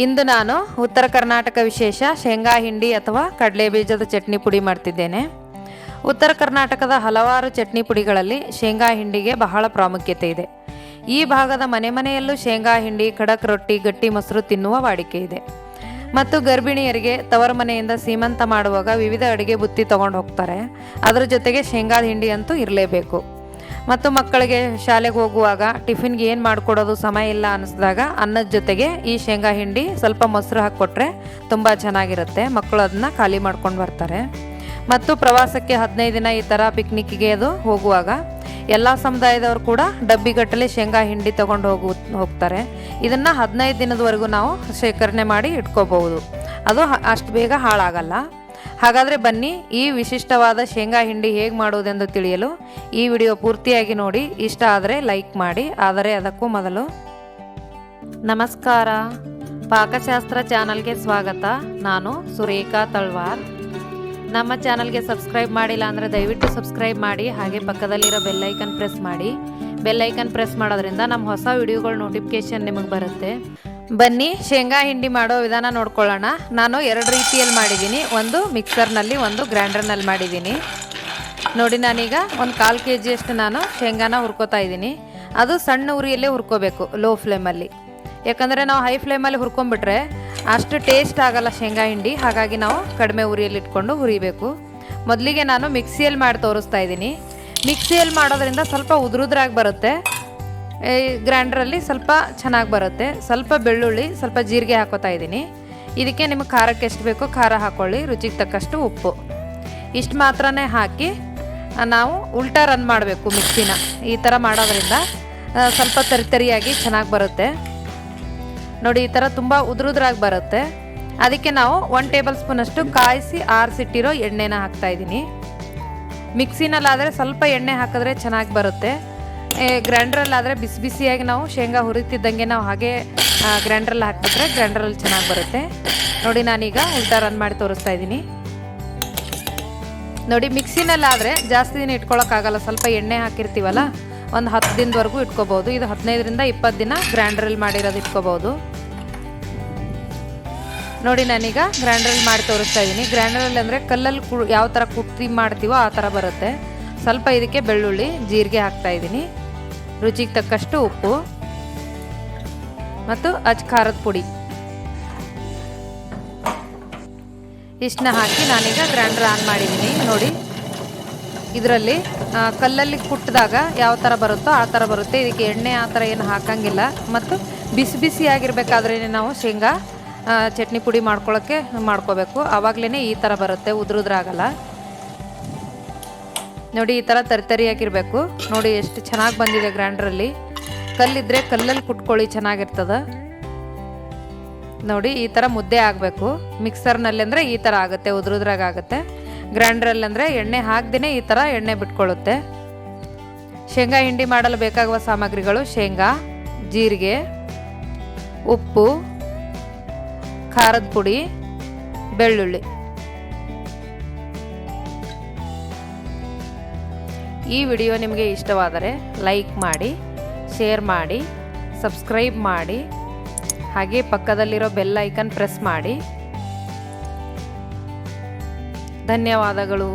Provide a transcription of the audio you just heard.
ಇಂದು ನಾನು ಉತ್ತರ ಕರ್ನಾಟಕ ವಿಶೇಷ ಶೇಂಗಾ ಹಿಂಡಿ ಅಥವಾ ಕಡಲೆ ಬೀಜದ ಚಟ್ನಿ ಪುಡಿ ಮಾಡ್ತಿದ್ದೇನೆ. ಉತ್ತರ ಕರ್ನಾಟಕದ ಹಲವಾರು ಚಟ್ನಿ ಪುಡಿಗಳಲ್ಲಿ ಶೇಂಗಾ ಹಿಂಡಿಗೆ ಬಹಳ ಪ್ರಾಮುಖ್ಯತೆ ಇದೆ. ಈ ಭಾಗದ ಮನೆಯಲ್ಲೂ ಶೇಂಗಾ ಹಿಂಡಿ, ಖಡಕ್ ರೊಟ್ಟಿ, ಗಟ್ಟಿ ಮೊಸರು ತಿನ್ನುವ ವಾಡಿಕೆ ಇದೆ. ಮತ್ತು ಗರ್ಭಿಣಿಯರಿಗೆ ತವರ ಮನೆಯಿಂದ ಸೀಮಂತ ಮಾಡುವಾಗ ವಿವಿಧ ಅಡುಗೆ ಬುತ್ತಿ ತಗೊಂಡು ಹೋಗ್ತಾರೆ. ಅದರ ಜೊತೆಗೆ ಶೇಂಗಾದ ಹಿಂಡಿ ಅಂತೂ ಇರಲೇಬೇಕು. ಮತ್ತು ಮಕ್ಕಳಿಗೆ ಶಾಲೆಗೆ ಹೋಗುವಾಗ ಟಿಫಿನ್ಗೆ ಏನು ಮಾಡಿಕೊಡೋದು ಸಮಯ ಇಲ್ಲ ಅನ್ನಿಸಿದಾಗ ಅನ್ನದ ಜೊತೆಗೆ ಈ ಶೇಂಗಾ ಹಿಂಡಿ ಸ್ವಲ್ಪ ಮೊಸರು ಹಾಕಿಕೊಟ್ರೆ ತುಂಬ ಚೆನ್ನಾಗಿರುತ್ತೆ. ಮಕ್ಕಳು ಅದನ್ನ ಖಾಲಿ ಮಾಡ್ಕೊಂಡು ಬರ್ತಾರೆ. ಮತ್ತು ಪ್ರವಾಸಕ್ಕೆ 15 ದಿನ ಈ ಥರ ಪಿಕ್ನಿಕ್ಗೆ ಅದು ಹೋಗುವಾಗ ಎಲ್ಲ ಸಮುದಾಯದವರು ಕೂಡ ಡಬ್ಬಿಗಟ್ಟಲೆ ಶೇಂಗಾ ಹಿಂಡಿ ತೊಗೊಂಡು ಹೋಗ್ತಾರೆ. ಇದನ್ನು 15 ದಿನದವರೆಗೂ ನಾವು ಶೇಖರಣೆ ಮಾಡಿ ಇಟ್ಕೋಬಹುದು. ಅದು ಅಷ್ಟು ಬೇಗ ಹಾಳಾಗಲ್ಲ. ಹಾಗಾದರೆ ಬನ್ನಿ, ಈ ವಿಶಿಷ್ಟವಾದ ಶೇಂಗಾ ಹಿಂಡಿ ಹೇಗೆ ಮಾಡುವುದೆಂದು ತಿಳಿಯಲು ಈ ವಿಡಿಯೋ ಪೂರ್ತಿಯಾಗಿ ನೋಡಿ. ಇಷ್ಟ ಆದರೆ ಲೈಕ್ ಮಾಡಿ. ಆದರೆ ಅದಕ್ಕೂ ಮೊದಲು ನಮಸ್ಕಾರ, ಪಾಕಶಾಸ್ತ್ರ ಚಾನಲ್ಗೆ ಸ್ವಾಗತ. ನಾನು ಸುರೇಖಾ ತಳ್ವಾರ್. ನಮ್ಮ ಚಾನಲ್ಗೆ ಸಬ್ಸ್ಕ್ರೈಬ್ ಮಾಡಿಲ್ಲ ಅಂದರೆ ದಯವಿಟ್ಟು ಸಬ್ಸ್ಕ್ರೈಬ್ ಮಾಡಿ. ಹಾಗೆ ಪಕ್ಕದಲ್ಲಿರೋ ಬೆಲ್ಲೈಕನ್ ಪ್ರೆಸ್ ಮಾಡಿ. ಬೆಲ್ಲೈಕನ್ ಪ್ರೆಸ್ ಮಾಡೋದ್ರಿಂದ ನಮ್ಮ ಹೊಸ ವಿಡಿಯೋಗಳ ನೋಟಿಫಿಕೇಷನ್ ನಿಮಗೆ ಬರುತ್ತೆ. ಬನ್ನಿ, ಶೇಂಗಾ ಹಿಂಡಿ ಮಾಡೋ ವಿಧಾನ ನೋಡ್ಕೊಳ್ಳೋಣ. ನಾನು 2 ರೀತಿಯಲ್ಲಿ ಮಾಡಿದ್ದೀನಿ. ಒಂದು ಮಿಕ್ಸರ್ನಲ್ಲಿ, ಒಂದು ಗ್ರೈಂಡರ್ನಲ್ಲಿ ಮಾಡಿದ್ದೀನಿ. ನೋಡಿ, ನಾನೀಗ ಒಂದು 1/4 kg ನಾನು ಶೇಂಗಾನ ಹುರ್ಕೋತಾ ಇದ್ದೀನಿ. ಅದು ಸಣ್ಣ ಉರಿಯಲ್ಲೇ ಹುರ್ಕೋಬೇಕು, ಲೋ ಫ್ಲೇಮಲ್ಲಿ. ಯಾಕಂದರೆ ನಾವು ಹೈ ಫ್ಲೇಮಲ್ಲಿ ಹುರ್ಕೊಂಡ್ಬಿಟ್ರೆ ಅಷ್ಟು ಟೇಸ್ಟ್ ಆಗಲ್ಲ ಶೇಂಗಾ ಹಿಂಡಿ. ಹಾಗಾಗಿ ನಾವು ಕಡಿಮೆ ಉರಿಯಲ್ಲಿ ಇಟ್ಕೊಂಡು ಹುರಿಬೇಕು. ಮೊದಲಿಗೆ ನಾನು ಮಿಕ್ಸಿಯಲ್ಲಿ ಮಾಡಿ ತೋರಿಸ್ತಾ ಇದ್ದೀನಿ. ಮಿಕ್ಸಿಯಲ್ಲಿ ಮಾಡೋದ್ರಿಂದ ಸ್ವಲ್ಪ ಉದುರುದ್ರಾಗಿ ಬರುತ್ತೆ. ಗ್ರೈಂಡ್ರಲ್ಲಿ ಸ್ವಲ್ಪ ಚೆನ್ನಾಗಿ ಬರುತ್ತೆ. ಸ್ವಲ್ಪ ಬೆಳ್ಳುಳ್ಳಿ, ಸ್ವಲ್ಪ ಜೀರಿಗೆ ಹಾಕೋತಾ ಇದ್ದೀನಿ. ಇದಕ್ಕೆ ನಿಮಗೆ ಖಾರಕ್ಕೆ ಎಷ್ಟು ಬೇಕೋ ಖಾರ ಹಾಕ್ಕೊಳ್ಳಿ. ರುಚಿಗೆ ತಕ್ಕಷ್ಟು ಉಪ್ಪು. ಇಷ್ಟು ಮಾತ್ರನೇ ಹಾಕಿ ನಾವು ಉಲ್ಟಾ ರನ್ ಮಾಡಬೇಕು ಮಿಕ್ಸಿನ. ಈ ಥರ ಮಾಡೋದ್ರಿಂದ ಸ್ವಲ್ಪ ತರಿಯಾಗಿ ಚೆನ್ನಾಗಿ ಬರುತ್ತೆ. ನೋಡಿ, ಈ ಥರ ತುಂಬ ಉದುರುದ್ರಾಗಿ ಬರುತ್ತೆ. ಅದಕ್ಕೆ ನಾವು 1 ಟೇಬಲ್ ಸ್ಪೂನಷ್ಟು ಕಾಯಿಸಿ ಆರಿಸಿಟ್ಟಿರೋ ಎಣ್ಣೆನ ಹಾಕ್ತಾಯಿದ್ದೀನಿ. ಮಿಕ್ಸಿನಲ್ಲಾದರೆ ಸ್ವಲ್ಪ ಎಣ್ಣೆ ಹಾಕಿದ್ರೆ ಚೆನ್ನಾಗಿ ಬರುತ್ತೆ. ಗ್ರೈಂಡ್ರಲ್ಲಾದರೆ ಬಿಸಿ ಬಿಸಿಯಾಗಿ ನಾವು ಶೇಂಗಾ ಹುರಿತಿದ್ದಂಗೆ ನಾವು ಹಾಗೆ ಗ್ರೈಂಡ್ರಲ್ಲಿ ಹಾಕಿಬಿಟ್ರೆ ಗ್ರೈಂಡ್ರಲ್ಲಿ ಚೆನ್ನಾಗಿ ಬರುತ್ತೆ. ನೋಡಿ, ನಾನೀಗ ಉಲ್ಟಾ ರನ್ ಮಾಡಿ ತೋರಿಸ್ತಾ ಇದ್ದೀನಿ. ನೋಡಿ, ಮಿಕ್ಸಿನಲ್ಲಾದರೆ ಜಾಸ್ತಿ ದಿನ ಇಟ್ಕೊಳ್ಳೋಕ್ಕಾಗಲ್ಲ. ಸ್ವಲ್ಪ ಎಣ್ಣೆ ಹಾಕಿರ್ತೀವಲ್ಲ, ಒಂದು 10 ದಿನದವರೆಗೂ ಇಟ್ಕೋಬೋದು. ಇದು 15ರಿಂದ 20 ದಿನ ಗ್ರೈಂಡ್ರಲ್ಲಿ ಮಾಡಿರೋದು ಇಟ್ಕೋಬೋದು. ನೋಡಿ, ನಾನೀಗ ಗ್ರೈಂಡ್ರಲ್ಲಿ ಮಾಡಿ ತೋರಿಸ್ತಾ ಇದ್ದೀನಿ. ಗ್ರೈಂಡರಲ್ಲಿ ಅಂದರೆ ಕಲ್ಲಲ್ಲಿ ಯಾವ ಥರ ಕುಟ್ಟಿ ಮಾಡ್ತೀವೋ ಆ ಥರ ಬರುತ್ತೆ. ಸ್ವಲ್ಪ ಇದಕ್ಕೆ ಬೆಳ್ಳುಳ್ಳಿ, ಜೀರಿಗೆ ಹಾಕ್ತಾ ಇದ್ದೀನಿ. ರುಚಿಗೆ ತಕ್ಕಷ್ಟು ಉಪ್ಪು ಮತ್ತು ಖಾರದ ಪುಡಿ ಇಷ್ಟನ್ನ ಹಾಕಿ ನಾನೀಗ ಗ್ರೈಂಡರ್ ಆನ್ ಮಾಡಿದ್ದೀನಿ. ನೋಡಿ, ಇದರಲ್ಲಿ ಕಲ್ಲಲ್ಲಿ ಕುಟ್ಟಿದಾಗ ಯಾವ ಥರ ಬರುತ್ತೋ ಆ ಥರ ಬರುತ್ತೆ. ಇದಕ್ಕೆ ಎಣ್ಣೆ ಆ ಥರ ಏನು ಹಾಕಂಗಿಲ್ಲ. ಮತ್ತು ಬಿಸಿ ಬಿಸಿಯಾಗಿರ್ಬೇಕಾದ್ರೇ ನಾವು ಶೇಂಗಾ ಚಟ್ನಿ ಪುಡಿ ಮಾಡ್ಕೋಬೇಕು. ಆವಾಗಲೇ ಈ ಥರ ಬರುತ್ತೆ, ಉದುರುದ್ರಾಗಲ್ಲ. ನೋಡಿ, ಈ ಥರ ತರಿಯಾಗಿರಬೇಕು. ನೋಡಿ, ಎಷ್ಟು ಚೆನ್ನಾಗಿ ಬಂದಿದೆ ಗ್ರೈಂಡ್ರಲ್ಲಿ. ಕಲ್ಲಿದ್ದರೆ ಕಲ್ಲಲ್ಲಿ ಕುಟ್ಕೊಳ್ಳಿ, ಚೆನ್ನಾಗಿರ್ತದೆ. ನೋಡಿ, ಈ ಥರ ಮುದ್ದೆ ಆಗಬೇಕು. ಮಿಕ್ಸರ್ನಲ್ಲಿ ಅಂದರೆ ಈ ಥರ ಆಗುತ್ತೆ, ಉದುರುದ್ರಾಗ ಆಗುತ್ತೆ. ಗ್ರೈಂಡ್ರಲ್ಲಿ ಅಂದರೆ ಎಣ್ಣೆ ಹಾಕ್ದೇ ಈ ಥರ ಎಣ್ಣೆ ಬಿಟ್ಕೊಳ್ಳುತ್ತೆ. ಶೇಂಗಾ ಹಿಂಡಿ ಮಾಡಲು ಬೇಕಾಗುವ ಸಾಮಗ್ರಿಗಳು: ಶೇಂಗಾ, ಜೀರಿಗೆ, ಉಪ್ಪು, ಖಾರದ ಪುಡಿ, ಬೆಳ್ಳುಳ್ಳಿ. ಈ ವಿಡಿಯೋ ನಿಮಗೆ ಇಷ್ಟವಾದರೆ ಲೈಕ್ ಮಾಡಿ, ಶೇರ್ ಮಾಡಿ, ಸಬ್ಸ್ಕ್ರೈಬ್ ಮಾಡಿ. ಹಾಗೆ ಪಕ್ಕದಲ್ಲಿರೋ ಬೆಲ್ ಐಕನ್ ಪ್ರೆಸ್ ಮಾಡಿ. ಧನ್ಯವಾದಗಳು.